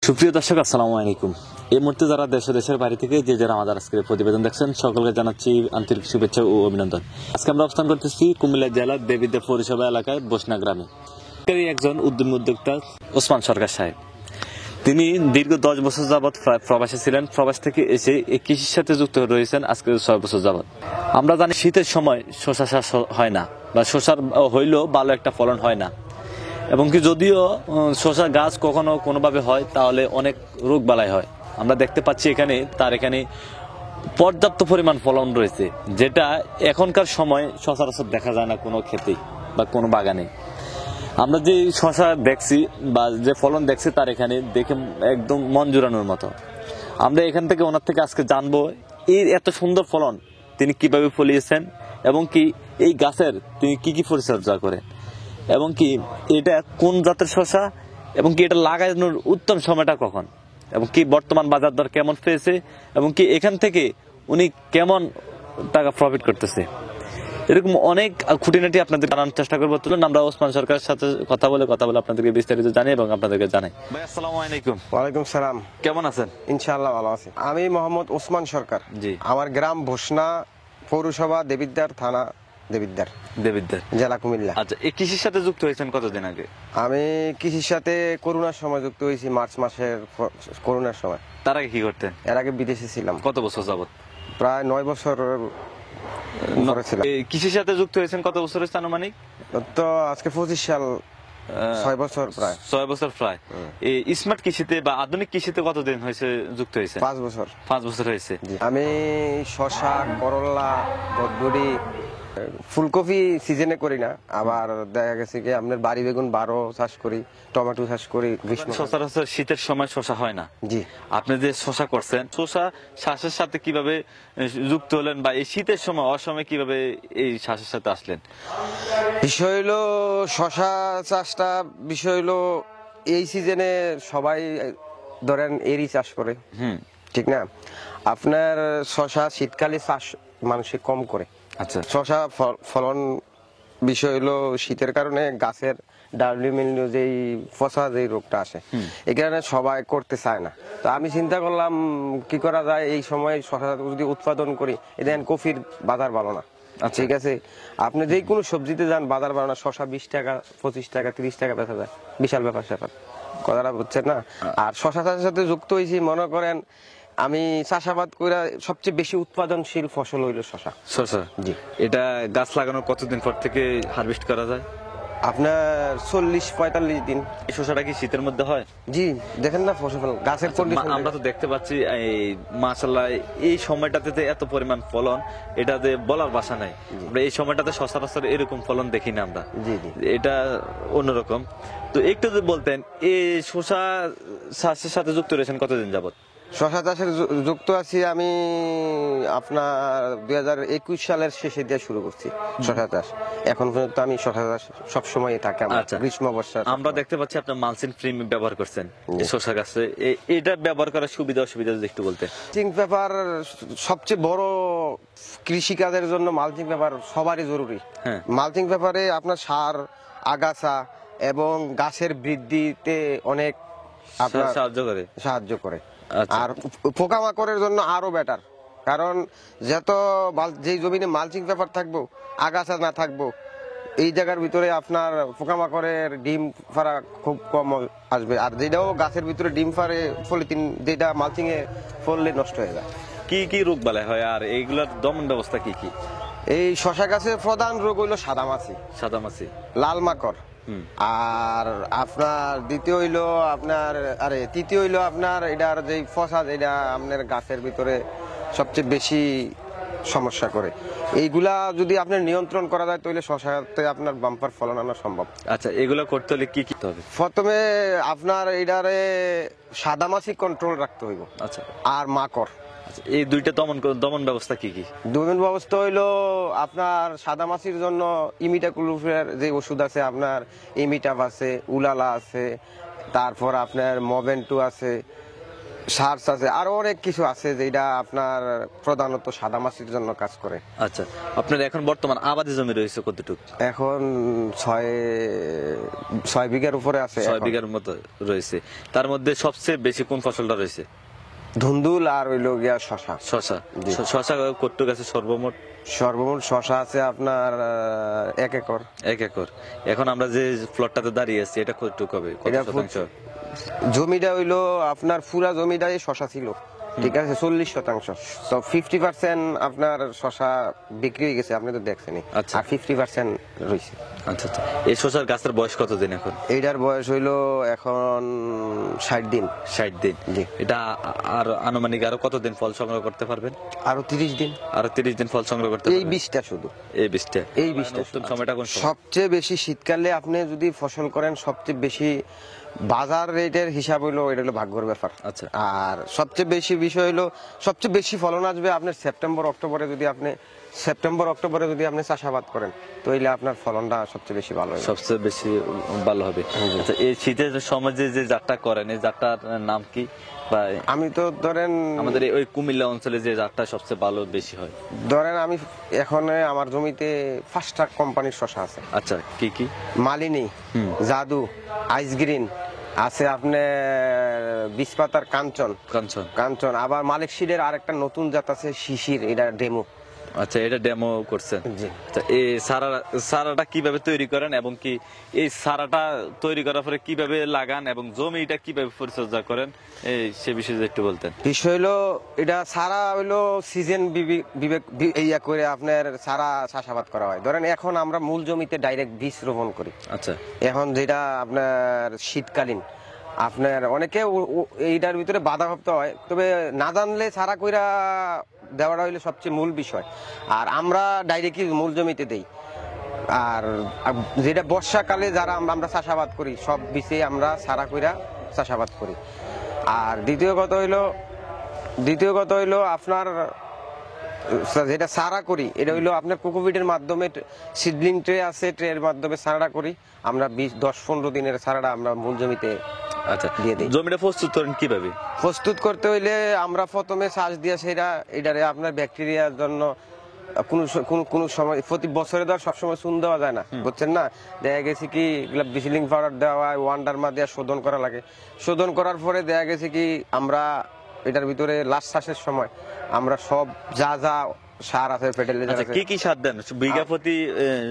সুপ্রিয় দর্শক, আসসালামু আলাইকুম। এই মুহূর্তে যারা দেশ ও দেশের বাইরে থেকে যে যারা আমাদের আজকের প্রতিবেদন দেখছেন, সকলকে জানাচ্ছি আন্তরিক শুভেচ্ছা ও অভিনন্দন। আজকে আমরা অবস্থান করতেছি কুমিল্লা জেলার দেবিদ্বার পৌরসভা এলাকায় বসনা গ্রামে। একজন উদ্যমী উদ্যোক্তা ওসমান সরকার সাহেব, তিনি দীর্ঘ 10 বছর যাবৎ প্রবাসে ছিলেন। প্রবাস থেকে এসে এই কৃষির সাথে যুক্ত রয়েছেন আজকে 6 বছর যাবৎ। আমরা জানি শীতের সময় শশা চাষ হয় না, বা শশার হইলেও ভালো একটা ফলন হয় না, এবং কি যদিও শশা গাছ কখনো কোনোভাবে হয় তাহলে অনেক রোগ বালাই হয়। আমরা দেখতে পাচ্ছি এখানে পর্যাপ্ত পরিমাণ ফলন রয়েছে, যেটা এখনকার সময় সচরাচর দেখা যায় না কোনো ক্ষেতেই বা কোনো বাগানে। আমরা যে শশা দেখছি বা যে ফলন দেখছি তার এখানে দেখে একদম মন জুড়ানোর মতো। আমরা এখান থেকে ওনার থেকে আজকে জানবো এই এত সুন্দর ফলন তিনি কিভাবে ফলিয়েছেন, এবং কি এই গাছের তিনি কি পরিচর্যা করেন, এবং কি এটা কোন জাতের শশা, এবং কি এটা লাগানোর উত্তম সময়টা কখন, এবং কি বর্তমান বাজার দর কেমন পেয়েছে, এবং কি এখান থেকে উনি কেমন টাকা প্রফিট করতেছে, এরকম অনেক খুঁটিনাটি আপনাদের জানানোর চেষ্টা করবো। চলুন আমরা ওসমান সরকারের সাথে কথা বলে আপনাদেরকে বিস্তারিত জানি এবং আপনাদেরকে জানাই। ভাই, আসসালামু আলাইকুম। ওয়ালাইকুম সালাম। কেমন আছেন? ইনশাআল্লাহ ভালো আছি। আমি মোহাম্মদ ওসমান সরকার। জি। আমার গ্রাম বসনা, পৌরসভা দেবিদ্বার, থানা দেবিদ্বার, জেলা কুমিল্লা। আচ্ছা, এই কৃষির সাথে যুক্ত হয়েছেন কতদিন আগে? আমি কৃষির সাথে করোনার সময় যুক্ত হয়েছি, মার্চ মাসের করোনার সময়। তার আগে কি করতেন? এর আগে বিদেশে ছিলাম। কত বছর যাবত? প্রায় 9 বছর ছিলাম। কৃষির সাথে যুক্ত হয়েছেন কত বছর হয়েছে আনুমানিক? তো আজকে 25 সাল, 6 বছর প্রায়। 6 বছর প্রায়। এই স্মার্ট কৃষিতে বা আধুনিক কৃষিতে কতদিন হয়েছে যুক্ত হয়েছে? 5 বছর। 5 বছর হয়েছে। আমি শশা, করলা, বটবটি, ফুলকপি সিজনে করি না, আবার দেখা গেছে কি আপনার বাড়ি বেগুন 12 চাষ করি, টমেটো চাষ করি। সচরাচর শীতের সময় শশা হয় না। জি। আপনি যে শশা করছেন, শশা চাষের সাথে কিভাবে যুক্ত হলেন, বা এই শীতের সময় অসময়ে কিভাবে এই চাষের সাথে আসলেন? বিষয় হলো শশা চাষটা, বিষয় হলো এই সিজনে সবাই ধরেন এরই চাষ করে, ঠিক না? আপনার শশা শীতকালে চাষ মানুষে কম করে। আচ্ছা। শশা ফলন বিষয় হলো শীতের কারণে গাছের ডাউলিমিলিও যেই ফসা যেই রোগটা আসে, এই কারণে সবাই করতে চায় না। তো আমি চিন্তা করলাম কি করা যায়, এই সময় শশা যদি উৎপাদন করি। দেখেন কফির বাজার ভালো না, ঠিক আছে? আপনি যে কোনো সবজিতে যান, বাজার ভালো না। শশা 20 টাকা, 25 টাকা, 30 টাকা বেচা যায়, বিশাল ব্যাপার স্যাপার, কথাটা বুঝছেন না? আর শশা চাষের সাথে যুক্ত হয়েছি, মনে করেন আমি চাষাবাদ করে সবচেয়ে বেশি উৎপাদনশীল ফসল হইল শশা। শশা। জি। এটা গাছ লাগানোর কতদিন পর থেকে হারভেস্ট করা যায়? আপনার 40-45 দিন। এই শশাটা কি শীতের মধ্যে হয়? জি, দেখেন না ফসল গাছের কন্ডিশন। আমরা তো দেখতে পাচ্ছি এই মাশাআল্লাহ এই সময়টাতে যে এত পরিমাণ ফলন, এটাতে বলার ভাষা নাই। আমরা এই সময়টাতে সচরাচর এরকম ফলন দেখি না আমরা। জি জি, এটা অন্যরকম। তো একটু যদি বলতেন, এই শশা চাষের সাথে যুক্ত রয়েছেন কতদিন যাবত? শশা চাষের যুক্ত আছি আমি আপনার 2021 সালের শেষে দিয়ে শুরু করছি শশা চাষ। এখন পর্যন্ত আমি শশা চাষ সবসময় থাকি। আচ্ছা। গ্রীষ্ম বর্ষা আমরা দেখতে পাচ্ছি আপনি মালচিং ফিল্ম ব্যবহার করছেন শশা গাছে। এটা ব্যবহার করার সুবিধা অসুবিধা যদি একটু বলতেন। মালচিং পেপার সবচেয়ে বড় কৃষিকাজের জন্য মালচিং পেপার সবারই জরুরি। মালচিং পেপারে আপনার সার, আগাছা এবং গাছের বৃদ্ধিতে অনেক আপনার সাহায্য করে। আর পোকামাকড়ের জন্য আরো বেটার, কারণ যত যে জমিনে মালচিং পেপার থাকবো, আগাছা না থাকবো, এই জায়গার ভিতরে আপনার পোকামাকড়ের ডিম ফারা খুব কম আসবে। আর যেটাও গাছের ভিতরে ডিম ফারে পলিথিন, যেটা মালচিং এ ফললে নষ্ট হয়ে যায়। কি কি রোগ বালাই হয়, আর এইগুলোর দমন ব্যবস্থা কি কি? এই শশা গাছের প্রধান রোগ হইলো সাদামাছি, লাল মাকড়। আর আপনার তৃতীয় হইলো আপনার এটার যে ফসা, যেটা আপনার গাছের ভিতরে সবচেয়ে বেশি সমস্যা করে। এইগুলা যদি আপনার নিয়ন্ত্রণ করা যায় তাহলে শশাতে আপনার বাম্পার ফলন আনা সম্ভব। আচ্ছা, এগুলো করতে হলে কি কি হবে? প্রথমে আপনার এটারে সাদামাছি কন্ট্রোল রাখতে হইব। আচ্ছা। আর মাকড়। এই দুইটা দমন ব্যবস্থা কি কি? দমন ব্যবস্থা হইলো আপনার সাদামাছির জন্য ইমিডাক্লোপিরের যে ওষুধ আছে, আপনার ইমিটাপ আছে, উলালা আছে, তারপর আপনার মভেন্টু আছে, সার্চ আছে, আরো অনেক কিছু আছে যেটা আপনার প্রধানত সাদা মাছির জন্য কাজ করে। আচ্ছা, আপনার এখন বর্তমান আবাদি জমি রয়েছে কতটুকু? এখন 6 বিঘার উপরে আছে। 6 বিঘার মতো রয়েছে। তার মধ্যে সবচেয়ে বেশি কোন ফসলটা রয়েছে? ধুন্দুল আর হইলো গিয়া শশা। শশা। শশা কতটুকু আছে সর্বমোট? সর্বমোট শশা আছে আপনার 1 একর। 1 একর। এখন আমরা যে প্লটটাতে দাঁড়িয়ে আছি এটা কতটুকু হবে, কত শতাংশ? জমিটা হইলো আপনার পুরা জমিটাই শশা ছিল, ঠিক আছে, 40%। তো 50% আপনার শশা বিক্রি হয়ে গেছে, আপনি তো দেখছেনই। আচ্ছা। আর 50% রয়েছে। আচ্ছা আচ্ছা, এই শশার গাছের বয়স কতদিন এখন? এইটার বয়স হইলো এখন 60 দিন। 60 দিন। জি। এটা আর আনুমানিক আরো কতদিন ফল সংগ্রহ করতে পারবেন? আরো 30 দিন। আরো 30 দিন ফল সংগ্রহ করতে এই পারবেন? 20টা শুধু। এই 20টা। এই 20টা উত্তম সময়টা কোন সময়? সবচেয়ে বেশি শীতকালে আপনি যদি ফসল করেন, সবচেয়ে বেশি বাজার রেটের হিসাব হইলো এটা হলো ভাগ্যের ব্যাপার। আচ্ছা। আর সবচেয়ে বেশি বিষয় হইলো, সবচেয়ে বেশি ফলন আসবে আপনার সেপ্টেম্বর অক্টোবরে যদি আপনি চাষাবাদ করেন, তাহলে আপনার ফলনটা সবচেয়ে বেশি ভালো হবে। সবচেয়ে বেশি ভালো হবে। আচ্ছা, এই শীতের সময় যে জাতটা করেন, এই জাতটার নাম কি? বা আমি তো ধরেন আমাদের ওই কুমিল্লা অঞ্চলে যে জাতটা সবচেয়ে ভালো বেশি হয়, ধরেন আমি এখন আমার জমিতে 5টা কোম্পানির শশা আছে। আচ্ছা, কি কি? মালিনী, জাদু, আইস গ্রিন আছে, আপনার বিষপাতার কাঞ্চন। কাঞ্চন। কাঞ্চন আবার মালিক সিডের আরেকটা নতুন জাত আছে শিশির, এটা ডেমো। আচ্ছা, এটা ডেমো করছেন। জি। আচ্ছা, এই সারাটা কিভাবে তৈরি করেন এবং কি এই সারাটা তৈরি করার পরে কিভাবে লাগান এবং জমিটা কিভাবে পরিচর্যা করেন, এই সে বিষয়ে যদি একটু বলতেন। বিষয় হলো এটা সারা হইলো সিজন বিবেক ইয়া করে আপনার সারা চাষাবাদ করা হয়। ধরেন এখন আমরা মূল জমিতে ডাইরেক্ট বীজ রোপণ করি। আচ্ছা। এখন যেটা আপনার শীতকালীন, আপনার অনেকে এইটার ভিতরে বাধাপ্রাপ্ত হয়, তবে না জানলে সারা কইরা দেওয়াটা হইলে সবচেয়ে মূল বিষয়। আর আমরা ডাইরেক্টলি মূল জমিতে দেই। আর যেটা বর্ষাকালে যারা আমরা চাষাবাদ করি, সব বীজে আমরা সারা কইরা চাষাবাদ করি। আর দ্বিতীয় কথা হইলো আপনার যেটা সারা করি, এটা হইলো আপনার কোকোপিটের মাধ্যমে সিডলিং ট্রে আছে, ট্রের মাধ্যমে সারাটা করি আমরা। 10-15 দিনের সারাটা আমরা মূল জমিতে আচ্ছা, দিয়ে দিই। জমিটা প্রস্তুত করেন কিভাবে? প্রস্তুত করতে হইলে আমরা প্রথমে চাষ দিয়ে এটারে আপনার ব্যাকটেরিয়ার জন্য কোন সময়, প্রতি বছরে ধর সবসময় চুন দেওয়া যায় না, বুঝছেন না। দেখা গেছে কি ব্লিচিং পাউডার দেওয়া হয়, ওয়ান্ডারমা দিয়ে শোধন করা লাগে। শোধন করার পরে দেখা গেছে কি আমরা এটার ভিতরে লাস্ট চাষের সময় আমরা সব যা সার আছে, ফের্টিলাইজার আছে। কি কি সার দেন বিঘা প্রতি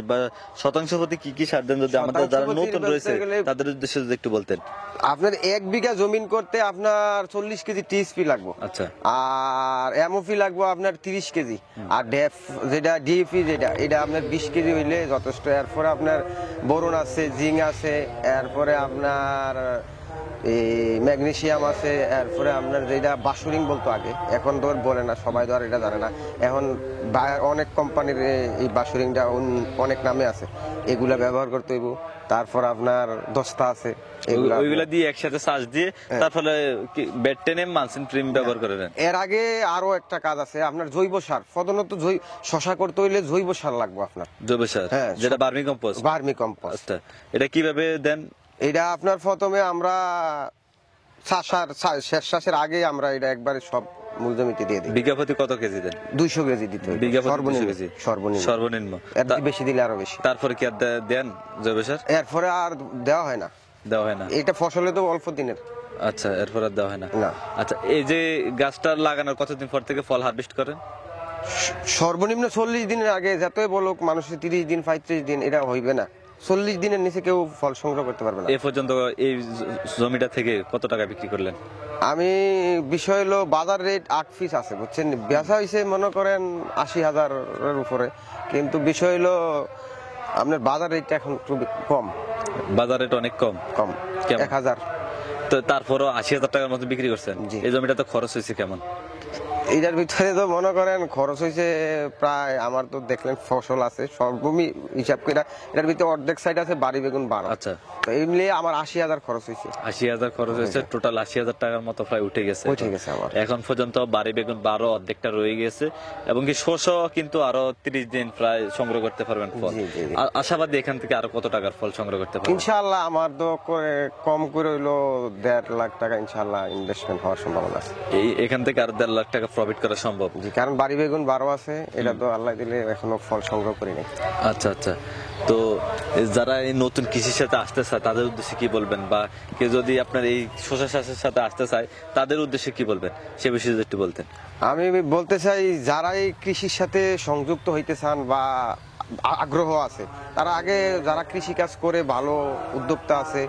বা শতাংশ প্রতি, কি কি সার দেন যদি আমাদের যারা নতুন রয়েছে তাদের উদ্দেশ্যে যদি একটু বলতেন। আপনার 1 বিঘা জমিন করতে আপনার 40 কেজি টিএসপি লাগবে। আচ্ছা। আর এমওপি লাগবে আপনার 30 কেজি। আর ডেফ যেটা ডিএপি এটা আপনার 20 কেজি হইলে যথেষ্ট। এরপরে আপনার বোরন আছে, জিঙ্ক আছে, এরপরে আপনার এই ম্যাগনেসিয়াম আছে, এরপরে আপনার যেটা বাসুরিং বলতো আগে, এখন তো বলে না, সবাই তো আর এটা জানে না। এখন অনেক কোম্পানির এই বাসুরিংটা অনেক নামে আছে, এগুলা ব্যবহার করতে হইব। তারপর আপনার দস্তা আছে, ওইগুলা দিয়ে একসাথে চাষ দিয়ে তারপরে বেটেনেম মালচিং ট্রিম ব্যবহার করে নেন। এর আগে আরো একটা কাজ আছে আপনার জৈব সার। প্রধানত শশা করতে হইলে জৈব সার লাগবে আপনার। জৈব সার, যেটা ভার্মি কম্পোস্ট। আচ্ছা, এটা কিভাবে দেন? এটা আপনার প্রথমে আমরা শেষ চাষের আগে আমরা এটা একবারে সব মূল জমিতে দিয়ে দিই। বিঘা প্রতি কত কেজি দেন? 200 কেজি দিতে হবে সর্বনিম্ন। এর বেশি দিলে আরো বেশি। তারপরে কি আর দেন জৈব সার? এরপরে আর দেওয়া হয় না। এটা ফসলে তো অল্প দিনের। আচ্ছা, এরপর আর দেওয়া হয় না। না। আচ্ছা, এই যে গাছটা লাগানোর কতদিন পর থেকে ফল হারভেস্ট করেন? সর্বনিম্ন 40 দিনের আগে। যতই বলুক মানুষের 30 দিন 35 দিন, এটা হইবে না। 40 দিনের নিচে কেউ ফল সংগ্রহ করতে পারবে না। এ পর্যন্ত এই জমিটা থেকে কত টাকা বিক্রি করলেন? আমি বিষয় হলো বাজার রেট 8 পিস আছে, বুঝছেন। বেচা হয়েছে মনে করেন 80,000-এর উপরে, কিন্তু বিষয় হলো আপনার বাজার রেটটা এখন খুবই কম। বাজার রেট অনেক কম। 1000। তো তারপরও 80,000 টাকার মতো বিক্রি করছেন। এই জমিটা তো খরচ হয়েছে কেমন? এটার ভিতরে তো মনে করেন খরচ হয়েছে প্রায়, আমার তো দেখলেন ফসল আছে সর্বমি হিসাব করে এটার ভিতরে অর্ধেক সাইড আছে বাড়ি বেগুন 12। আচ্ছা, তো এই মিলিয়ে আমার 80,000 খরচ হয়েছে। 80,000 খরচ হয়েছে, টোটাল 80,000 টাকার মতো প্রায় উঠে গেছে। আমার এখন পর্যন্ত বাড়ি বেগুন 12 অর্ধেকটা রয়ে গেছে, এবং কি শস্য কিন্তু আরো 30 দিন প্রায় সংগ্রহ করতে পারবেন ফল। আশাবাদী এখান থেকে আরো কত টাকার ফল সংগ্রহ করতে পারবেন? ইনশাআল্লাহ আমার তো কম করে হইলো 1.5 লাখ টাকা ইনশাআল্লাহ ইনভেস্টমেন্ট হওয়ার সম্ভাবনা আছে। এখান থেকে আরো 1.5 লাখ টাকা প্রফিট করা সম্ভব? জি, কারণ বাড়ি বেগুন 12 আছে, এটা তো আল্লাহ দিলে এখনো ফল সংগ্রহ করি নাই। আচ্ছা আচ্ছা, তো যারা এই নতুন কৃষির সাথে আসতে চায় তাদের উদ্দেশ্যে কি বলবেন, বা কেউ যদি আপনার এই শস্য চাষের সাথে আসতে চায় তাদের উদ্দেশ্যে কি বলবেন, সে বিষয়ে যদি একটু বলতেন। আমি বলতে চাই যারা এই কৃষির সাথে সংযুক্ত হইতে চান বা আগ্রহ আছে, তারা আগে যারা কৃষি কাজ করে ভালো উদ্যোক্তা আছে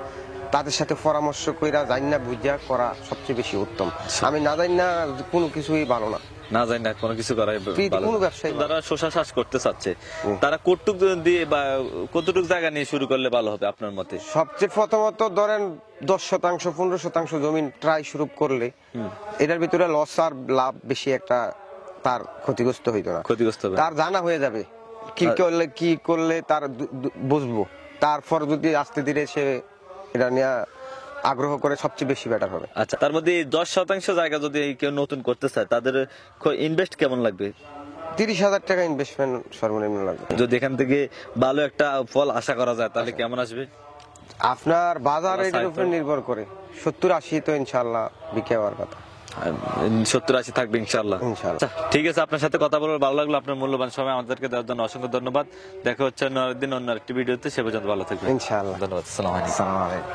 তাদের সাথে পরামর্শ কইরা জানি না বুঝা করা সবচেয়ে বেশি উত্তম। আমি না জানি না কোনো কিছুই ভালো না, না জানি না কোনো কিছু করাই ভালো। কোনো ব্যবসায়ী যারা শস্য চাষ করতে চাচ্ছে তারা কতটুক দিয়ে বা কতটুক জায়গা নিয়ে শুরু করলে ভালো হবে আপনার মতে? সবচেয়ে প্রথমত ধরেন 10% 15% জমি ট্রাই শুরু করলে এটার ভিতরে লস আর লাভ বেশি একটা তার ক্ষতিগ্রস্ত হইতো না, ক্ষতিগ্রস্ত হবে, তার জানা হয়ে যাবে কি করলে তার বুঝবো। তারপর যদি আস্তে ধীরে সে এটা নিয়ে আগ্রহ করে সবচেয়ে বেশি বেটার হবে। আচ্ছা, তার মধ্যে 10% জায়গা যদি কেউ নতুন করতে চায় তাদের ইনভেস্ট কেমন লাগবে? 30,000 টাকা ইনভেস্টমেন্ট সর্বনিম্ন লাগবে। যদি এখান থেকে ভালো একটা ফল আশা করা যায় তাহলে কেমন আসবে? আপনার বাজার এটার উপর নির্ভর করে 70-80 তো ইনশাআল্লাহ বিক্রি হওয়ার কথা। 70-80 থাকবে ইনশাআল্লাহ। ইনশাআল্লাহ। ঠিক আছে, আপনার সাথে কথা বলে ভালো লাগলো। আপনার মূল্যবান সময় আমাদেরকে দেওয়ার জন্য অসংখ্য ধন্যবাদ। দেখা হচ্ছে অন্য একদিন অন্য একটি ভিডিওতে, সে পর্যন্ত ভালো থাকবেন ইনশাআল্লাহ। ধন্যবাদ। আসসালামু আলাইকুম।